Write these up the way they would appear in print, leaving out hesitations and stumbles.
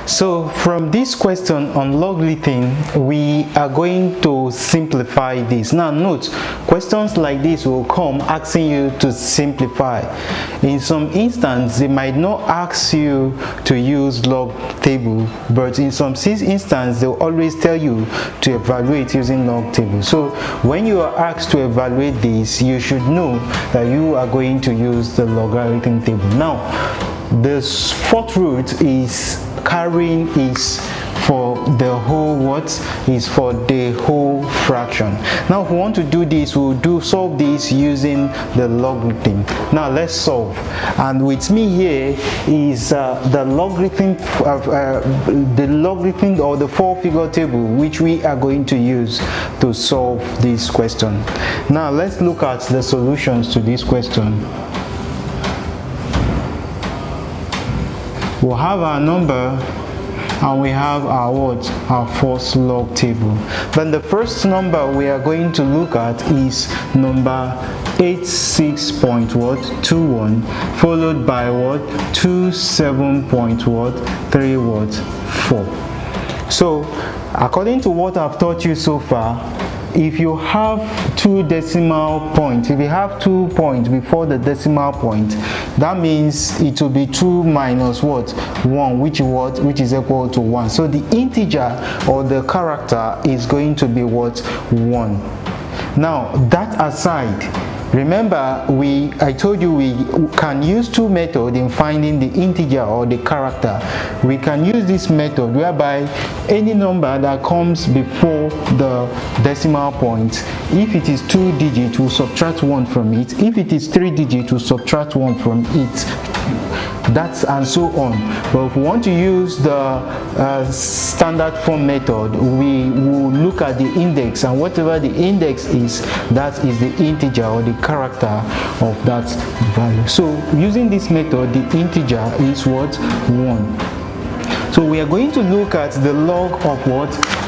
So from this question on logarithm, we are going to simplify this. Now note, questions like this will come asking you to simplify. In some instances, they might not ask you to use log table, but in some instances, they'll always tell you to evaluate using log table. So when you are asked to evaluate this, you should know that you are going to use the logarithm table. Now, the fourth root is carrying is for the whole is for the whole fraction. Now if we want to do this, we'll solve this using the logarithm. Now let's solve, and with me here is the logarithm or the four-figure table which we are going to use to solve this question. Now let's look at the solutions to this question. We'll have our number and we have our first log table. Then the first number we are going to look at is number 86.21 followed by 27.34. So according to what I've taught you so far, if you have two decimal points, if you have 2 points before the decimal point, that means it will be 2 minus 1, which is equal to 1. So the integer or the character is going to be 1. Now that aside, remember I told you we can use two methods in finding the integer or the character. We can use this method whereby any number that comes before the decimal point, if it is 2 digits, we'll subtract 1 from it. If it is 3 digits, we'll subtract 1 from it. That's and so on. But if we want to use the standard form method, we will look at the index, and whatever the index is, that is the integer or the character of that value. So using this method, the integer is 1. So we are going to look at the log of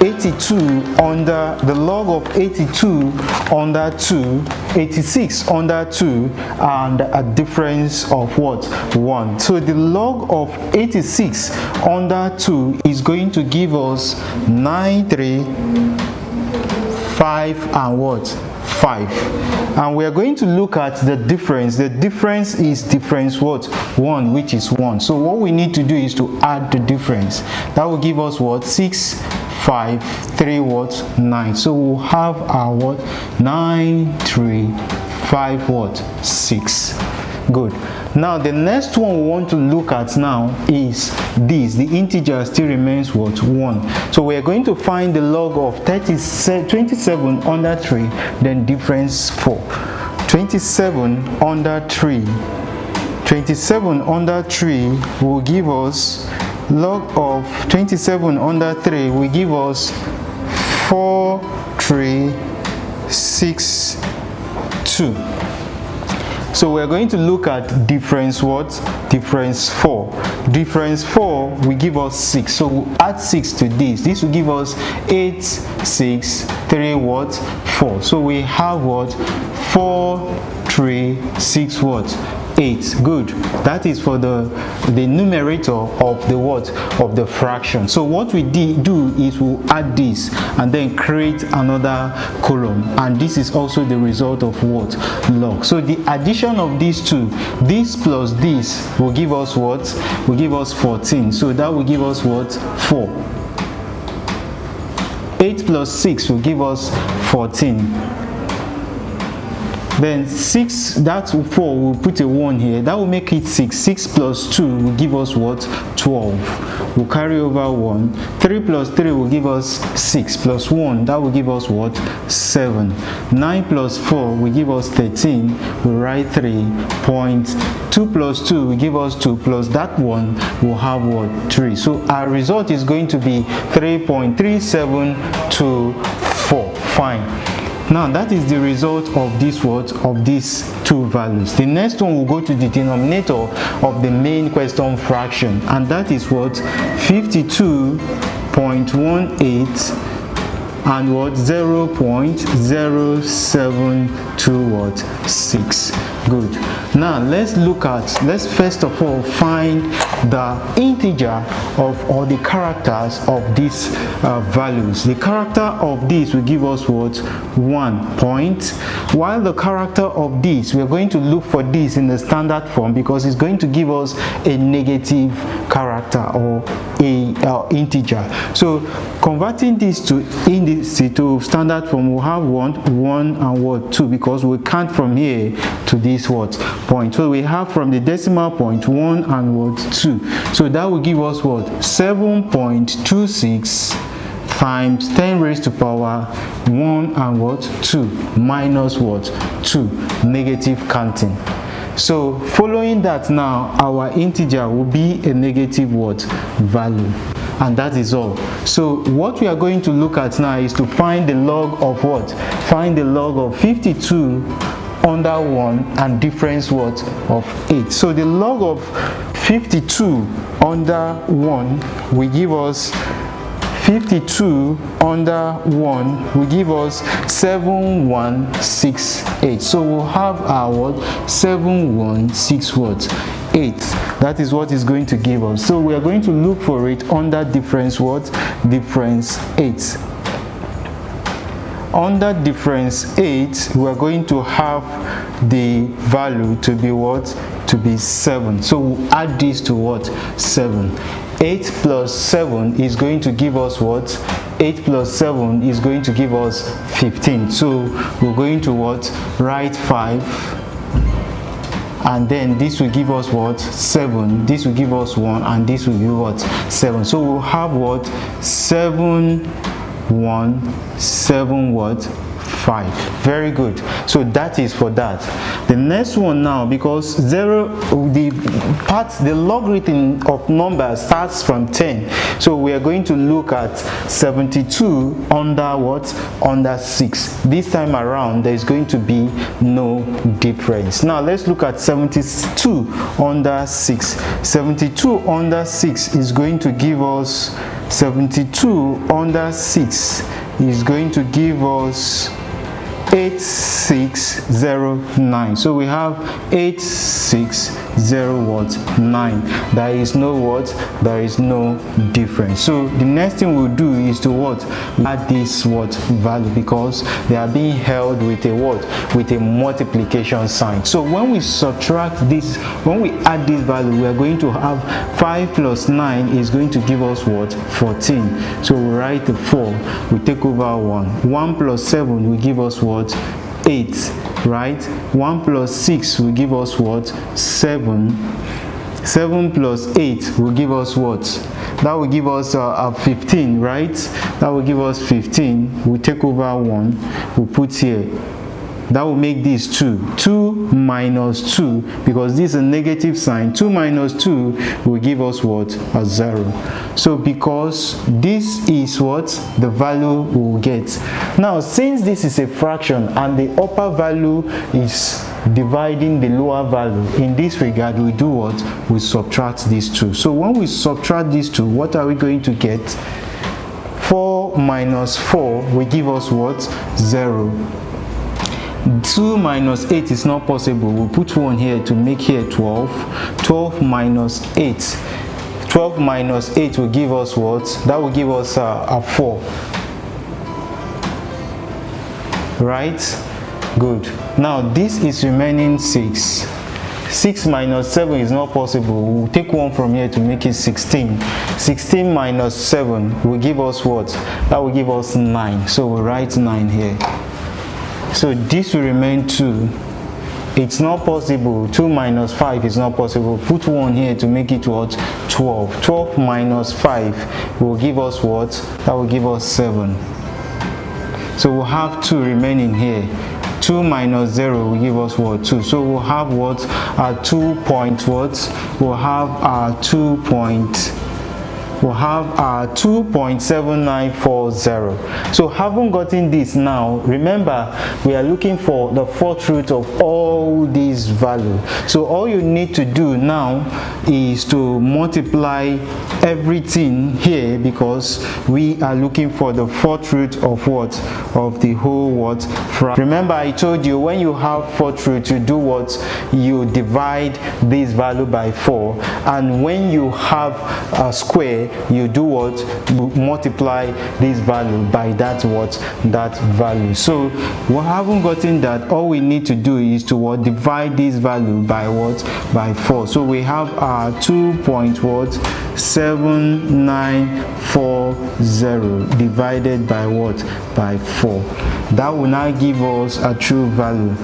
82 under the log of 82 under 2, 86 under 2, and a difference of 1. So the log of 86 under 2 is going to give us 9, 3, 5 and 5. And we are going to look at the difference. The difference is difference 1, which is 1. So what we need to do is to add the difference. That will give us 6, 5, 3, 9. So we'll have our 9, 3, 5, 6. Good. Now the next one we want to look at now is this. The integer still remains 1. So we are going to find the log of 27 under 3, then difference 4. 27 under 3. 27 under 3 will give us log of 27 under 3 will give us 4, 3, 6, 2. So we're going to look at difference difference 4. Difference 4 will give us 6. So we'll add 6 to this. This will give us 8, 6, 3, 4. So we have 4, 3, 6, 8. Good. That is for the numerator of the of the fraction. So what we do is we'll add this and then create another column, and this is also the result of log. So the addition of these two, this plus this, will give us will give us 14. So that will give us 4. 8 plus 6 will give us 14. Then 6, that's 4, we'll put a 1 here. That will make it 6. 6 plus 2 will give us 12. We'll carry over 1. 3 plus 3 will give us 6 plus 1. That will give us 7. 9 plus 4 will give us 13. We'll write 3. 2 plus 2 will give us 2, plus that 1 will have 3. So our result is going to be 3.3724. Fine. Now that is the result of this of these two values. The next one will go to the denominator of the main question fraction, and that is 52.18 and 0.0726. Good. Now let's first of all find the integer or the characters of these values. The character of this will give us what? 1 point, while the character of this, we're going to look for this in the standard form because it's going to give us a negative character or a integer. So converting this to standard form, we'll have 1 and what? 2, because we count from here to this what? Point. So we have from the decimal point 1 and what? 2. So that will give us what? 7.26 times 10 raised to power 1 and what? 2 minus what? 2, negative counting. So following that, now our integer will be a negative what? Value. And that is all. So what we are going to look at now is to find the log of what? Find the log of 52 under 1 and difference what? Of 8. So the log of 52 under 1 will give us 52 under 1 will give us 7168. So we'll have our what? 7168. That is what is going to give us. So we are going to look for it under difference what? Difference 8. Under difference 8, we are going to have the value to be what? To be 7. So we'll add this to what? 7. 8 plus 7 is going to give us what? 8 plus 7 is going to give us 15. So we're going to what? Write 5. And then this will give us what? 7. This will give us 1. And this will give what? 7. So we'll have what? 7, 1, 7 what? 5. Very good. So that is for that. The next one now, because the logarithm of numbers starts from 10, so we are going to look at 72 under what? Under 6. This time around there is going to be no difference. Now let's look at 72 under 6. 72 under 6 is going to give us 72 under 6 is going to give us 8609. So we have 8609. There is no what? There is no difference. So the next thing we'll do is to what? Add this what? Value, because they are being held with a what? With a multiplication sign. So when we subtract this, when we add this value, we are going to have 5 plus 9 is going to give us what? 14. So we write the 4, we take over 1. 1 plus 7 will give us what? 8, right? 1 plus 6 will give us what? 7. 7 plus 8 will give us what? That will give us 15, right? That will give us 15. We take over 1, we put here. That will make this 2. 2 minus 2, because this is a negative sign. 2 minus 2 will give us what? A 0. So because this is what? The value we will get. Now since this is a fraction and the upper value is dividing the lower value, in this regard we do what? We subtract these two. So when we subtract these two, what are we going to get? 4 minus 4 will give us what? 0. 2 minus 8 is not possible. We'll put 1 here to make here 12. 12 minus 8. 12 minus 8 will give us what? That will give us a 4. Right? Good. Now this is remaining 6. 6 minus 7 is not possible. We'll take 1 from here to make it 16. 16 minus 7 will give us what? That will give us 9. So we'll write 9 here. So this will remain 2. It's not possible. 2 minus 5 is not possible. Put 1 here to make it what? 12. 12 minus 5 will give us what? That will give us 7. So we'll have 2 remaining here. 2 minus 0 will give us what? 2. So we'll have what? 2 point what? We'll have 2 point we'll have our 2.7940. so having gotten this, now remember we are looking for the fourth root of all these values. So all you need to do now is to multiply everything here, because we are looking for the fourth root of what? Of the whole what? Remember I told you when you have fourth root, you do what? You divide this value by 4, and when you have a square, you do what? You multiply this value by that what? That value. So we haven't gotten that. All we need to do is to what? Divide this value by what? By 4. So we have our 2.7940 divided by what? By 4. That will now give us a true value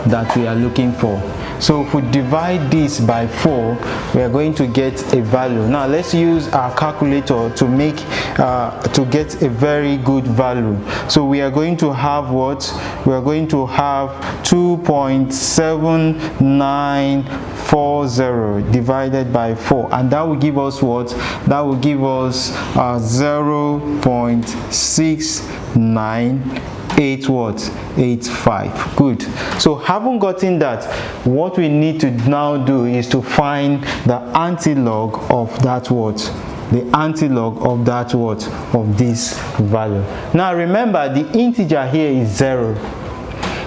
that we are looking for. So if we divide this by 4, we are going to get a value. Now let's use our calculator to make to get a very good value. So we are going to have what? We are going to have 2.7940 divided by 4, and that will give us what? That will give us 0.6985. Good. So having gotten that, what we need to now do is to find the antilog of that what? The antilog of that what? Of this value. Now remember the integer here is 0.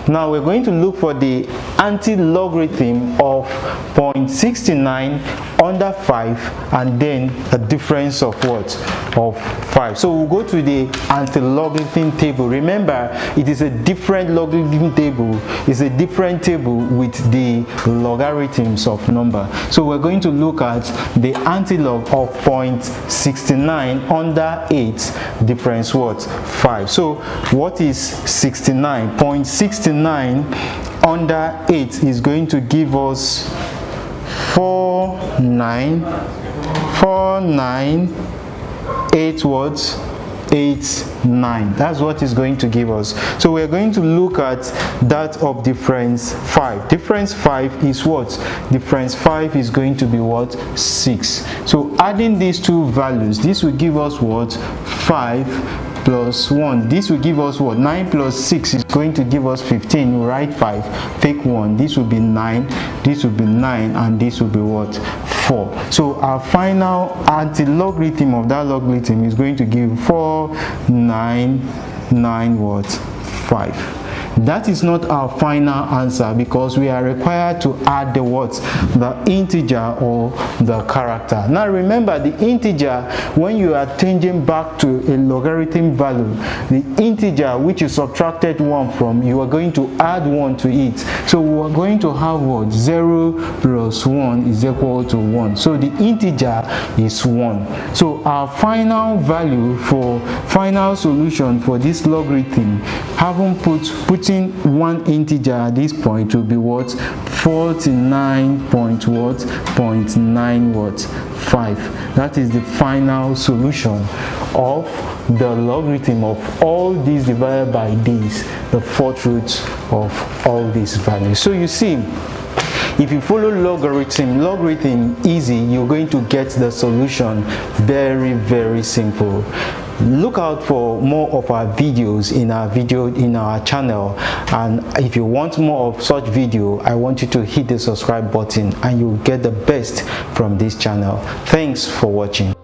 Now we're going to look for the anti-logarithm of 0.69 under 5, and then a difference of what? Of 5. So we'll go to the anti-logarithm table. Remember, it is a different logarithm table. It's a different table with the logarithms of number. So we're going to look at the antilog of 0.69 under 8 difference what? 5. So what is 69? 0.69 under 8 is going to give us 4948 what? 89. That's what is going to give us. So we're going to look at that of difference 5. Difference 5 is what? Difference 5 is going to be what? 6. So adding these two values, this will give us what? 5 plus 1. This will give us what? 9 plus 6 is going to give us 15. We'll write 5, take 1. This will be 9, this will be 9, and this will be what? 4. So our final anti-logarithm of that logarithm is going to give 499 what? 5. That is not our final answer, because we are required to add the what? The integer or the character. Now remember, the integer, when you are changing back to a logarithm value, the integer which you subtracted 1 from, you are going to add 1 to it. So we are going to have what? 0 plus 1 is equal to 1. So the integer is 1. So our final value for final solution for this logarithm, having putting one integer at this point, will be what? 49.9 That is the final solution of the logarithm of all these divided by these, the fourth root of all these values. So you see, if you follow logarithm easy, you're going to get the solution very, very simple. Look out for more of our videos in our channel, and if you want more of such video, I want you to hit the subscribe button and you'll get the best from this channel. Thanks for watching.